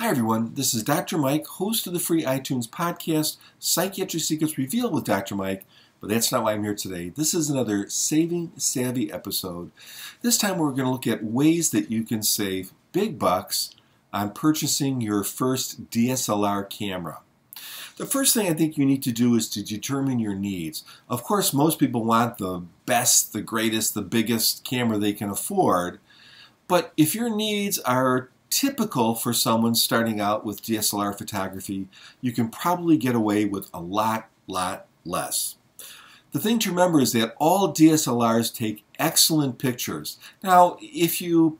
Hi everyone, this is Dr. Mike, host of the free iTunes podcast, Psychiatric Secrets Revealed with Dr. Mike, but that's not why I'm here today. This is another Saving Savvy episode. This time we're going to look at ways that you can save big bucks on purchasing your first DSLR camera. The first thing I think you need to do is to determine your needs. Of course, most people want the best, the greatest, the biggest camera they can afford, but if your needs are typical for someone starting out with DSLR photography, you can probably get away with a lot less. The thing to remember is that all DSLRs take excellent pictures. Now, if you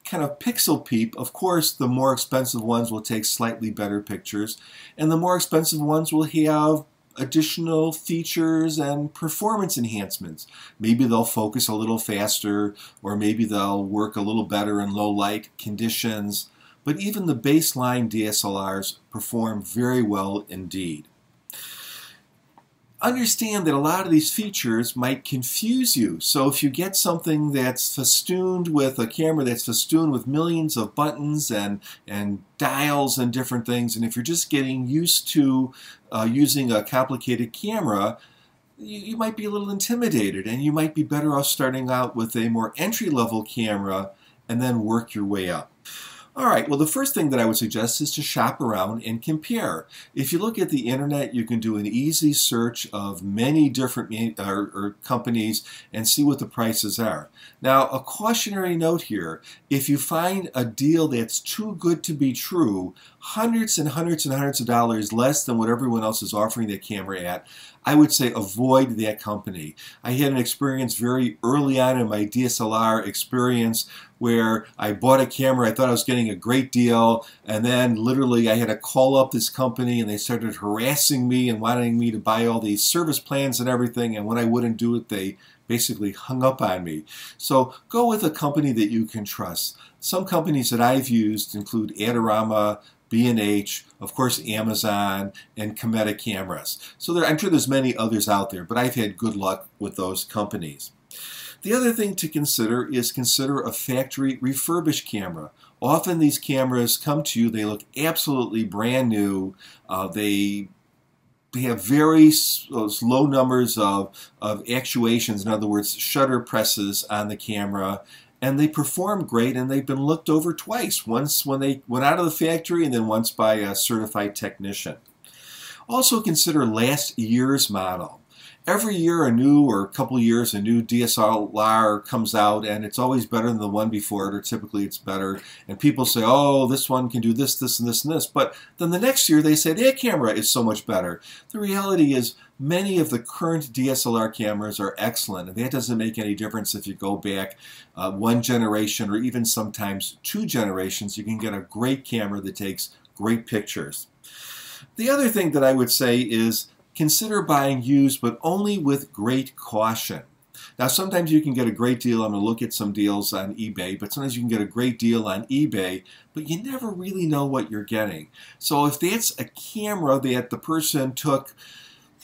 kind of pixel peep, of course, the more expensive ones will take slightly better pictures, and the more expensive ones will have additional features and performance enhancements. Maybe they'll focus a little faster, or maybe they'll work a little better in low light conditions, but even the baseline DSLRs perform very well indeed. Understand that a lot of these features might confuse you. So if you get something that's festooned with a camera that's festooned with millions of buttons and dials and different things, and if you're just getting used to using a complicated camera, you might be a little intimidated, and you might be better off starting out with a more entry-level camera and then work your way up. Alright, well, the first thing that I would suggest is to shop around and compare. If you look at the internet, you can do an easy search of many different companies and see what the prices are. Now, a cautionary note here, if you find a deal that's too good to be true, hundreds and hundreds of dollars less than what everyone else is offering that camera at, I would say avoid that company. I had an experience very early on in my DSLR experience where I bought a camera, I thought I was getting a great deal, and then literally I had to call up this company and they started harassing me and wanting me to buy all these service plans and everything, and when I wouldn't do it, they basically hung up on me. So go with a company that you can trust. Some companies that I've used include Adorama, B&H, of course Amazon, and Cometa cameras. So I'm sure there's many others out there, but I've had good luck with those companies. The other thing to consider is consider a factory refurbished camera. Often these cameras come to you, they look absolutely brand new, they have very low numbers of actuations, in other words, shutter presses on the camera, and they perform great, and they've been looked over twice, once when they went out of the factory and then once by a certified technician. Also consider last year's model. Every year or a couple of years a new DSLR comes out, and it's always better than the one before it, or typically it's better, and people say, oh, this one can do this, this, and this, and this, but then the next year they say that camera is so much better. The reality is many of the current DSLR cameras are excellent, and that doesn't make any difference if you go back one generation or even sometimes two generations. You can get a great camera that takes great pictures. The other thing that I would say is consider buying used, but only with great caution. Now, sometimes you can get a great deal. I'm going to look at some deals on eBay, but sometimes you can get a great deal on eBay, but you never really know what you're getting. So if that's a camera that the person took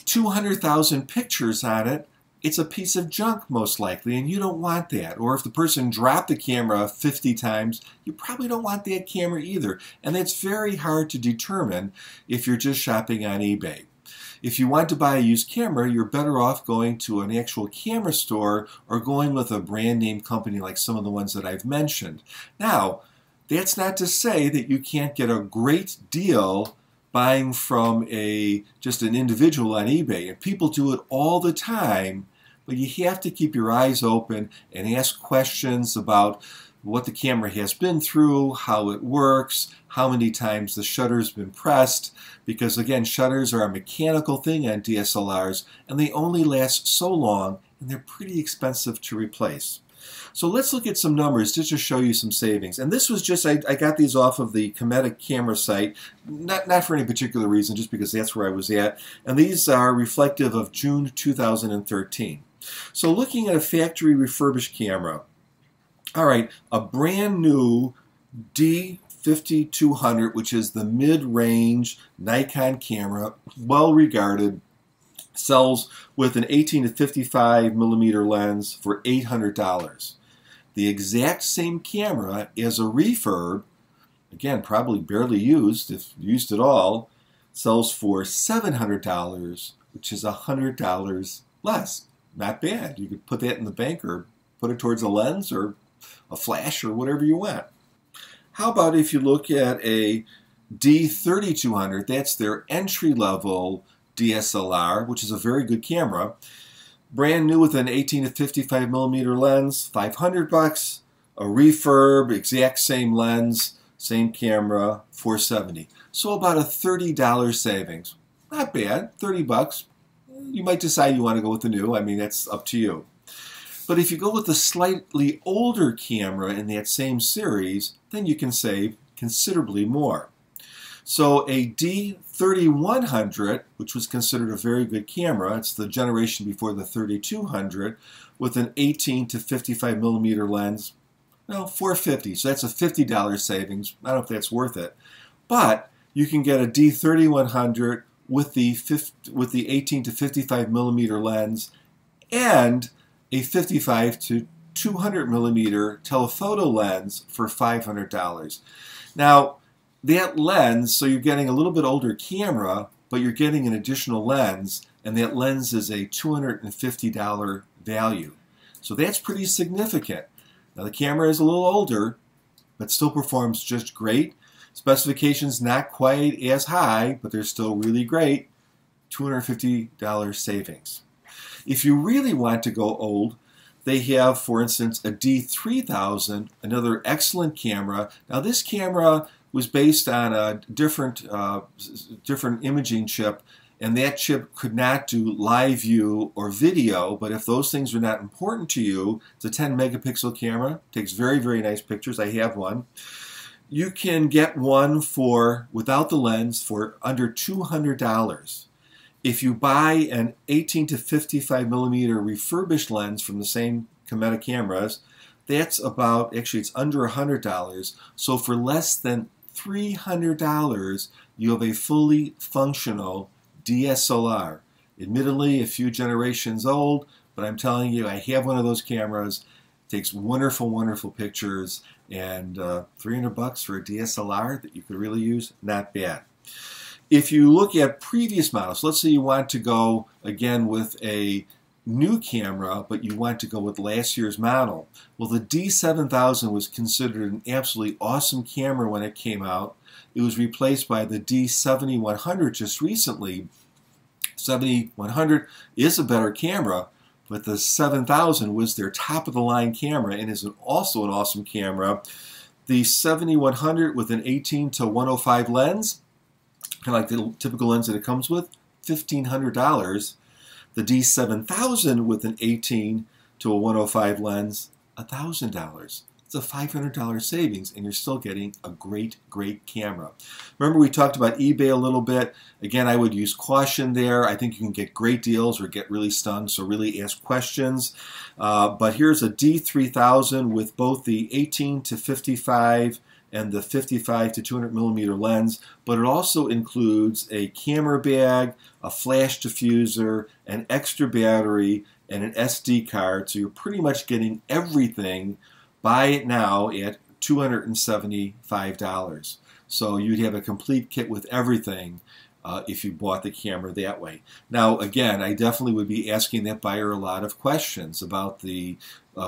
200,000 pictures on it, it's a piece of junk most likely, and you don't want that. Or if the person dropped the camera 50 times, you probably don't want that camera either. And that's very hard to determine if you're just shopping on eBay. If you want to buy a used camera, you're better off going to an actual camera store or going with a brand name company like some of the ones that I've mentioned. Now, that's not to say that you can't get a great deal buying from just an individual on eBay. And people do it all the time, but you have to keep your eyes open and ask questions about what the camera has been through, how it works, how many times the shutter's been pressed, because again, shutters are a mechanical thing on DSLRs, and they only last so long, and they're pretty expensive to replace. So let's look at some numbers just to show you some savings. And this was just, I got these off of the Cometa camera site, not for any particular reason, just because that's where I was at. And these are reflective of June 2013. So looking at a factory refurbished camera, all right, a brand new D5200, which is the mid-range Nikon camera, well regarded, sells with an 18 to 55 millimeter lens for $800. The exact same camera as a refurb again, probably barely used, if used at all, sells for $700, which is $100 less. Not bad. You could put that in the bank or put it towards a lens or a flash or whatever you want. How about if you look at a D3200? That's their entry-level DSLR, which is a very good camera. Brand new with an 18 to 55 millimeter lens, $500. A refurb, exact same lens, same camera, $470. So about a $30 savings. Not bad, 30 bucks. You might decide you want to go with the new. I mean, that's up to you. But if you go with a slightly older camera in that same series, then you can save considerably more. So a D3100, which was considered a very good camera, it's the generation before the 3200, with an 18 to 55 millimeter lens, well, $450. So that's a $50 savings. I don't know if that's worth it. But you can get a D3100 with the 18 to 55 millimeter lens and a 55 to 200 millimeter telephoto lens for $500. Now, that lens, so you're getting a little bit older camera, but you're getting an additional lens, and that lens is a $250 value. So that's pretty significant. Now the camera is a little older, but still performs just great. Specifications not quite as high, but they're still really great. $250 savings. If you really want to go old, they have, for instance, a D3000, another excellent camera. Now this camera was based on a different imaging chip, and that chip could not do live view or video, but if those things are not important to you, it's a 10 megapixel camera, takes very, very nice pictures. I have one. You can get one for, without the lens, for under $200. If you buy an 18 to 55 millimeter refurbished lens from the same Cometa cameras, that's about, actually it's under $100. So for less than $300, you have a fully functional DSLR. Admittedly, a few generations old, but I'm telling you, I have one of those cameras. It takes wonderful, wonderful pictures, and $300 for a DSLR that you could really use, not bad. If you look at previous models, let's say you want to go again with a new camera, but you want to go with last year's model. Well, the D7000 was considered an absolutely awesome camera when it came out. It was replaced by the D7100 just recently. 7100 is a better camera, but the 7000 was their top-of-the-line camera and is also an awesome camera. The 7100 with an 18 to 105 lens, kind of like the typical lens that it comes with, $1,500. The D7000 with an 18 to a 105 lens, $1,000. It's a $500 savings, and you're still getting a great, great camera. Remember, we talked about eBay a little bit. Again, I would use caution there. I think you can get great deals or get really stung, so really ask questions. But here's a D3000 with both the 18 to 55 and the 55 to 200 millimeter lens, but it also includes a camera bag, a flash diffuser, an extra battery, and an SD card. So you're pretty much getting everything. Buy it now at $275. So you'd have a complete kit with everything if you bought the camera that way. Now, again, I definitely would be asking that buyer a lot of questions about the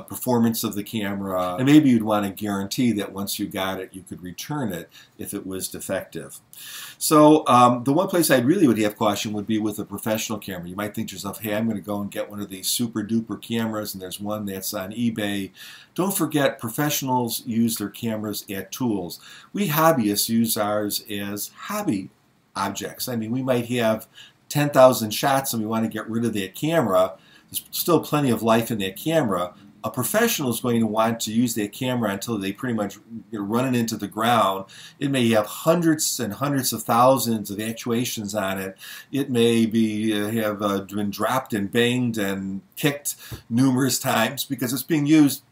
performance of the camera, and maybe you'd want to guarantee that once you got it, you could return it if it was defective. So the one place I really would have caution would be with a professional camera. You might think to yourself, hey, I'm going to go and get one of these super duper cameras, and there's one that's on eBay. Don't forget, professionals use their cameras as tools. We hobbyists use ours as hobby objects. I mean, we might have 10,000 shots and we want to get rid of that camera. There's still plenty of life in that camera. A professional is going to want to use that camera until they pretty much run it into the ground. It may have hundreds and hundreds of thousands of actuations on it. It may be have been dropped and banged and kicked numerous times because it's being used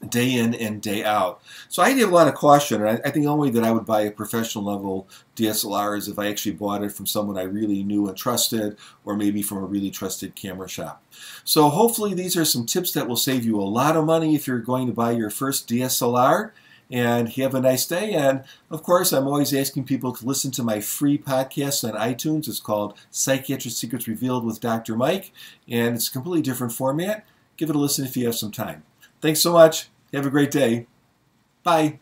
day in and day out. So I have a lot of caution, and I think the only way that I would buy a professional level DSLR is if I actually bought it from someone I really knew and trusted, or maybe from a really trusted camera shop. So hopefully these are some tips that will save you a lot of money if you're going to buy your first DSLR. and have a nice day. And of course, I'm always asking people to listen to my free podcast on iTunes. It's called Psychiatric Secrets Revealed with Dr. Mike, and it's a completely different format. Give it a listen if you have some time. Thanks so much. Have a great day. Bye.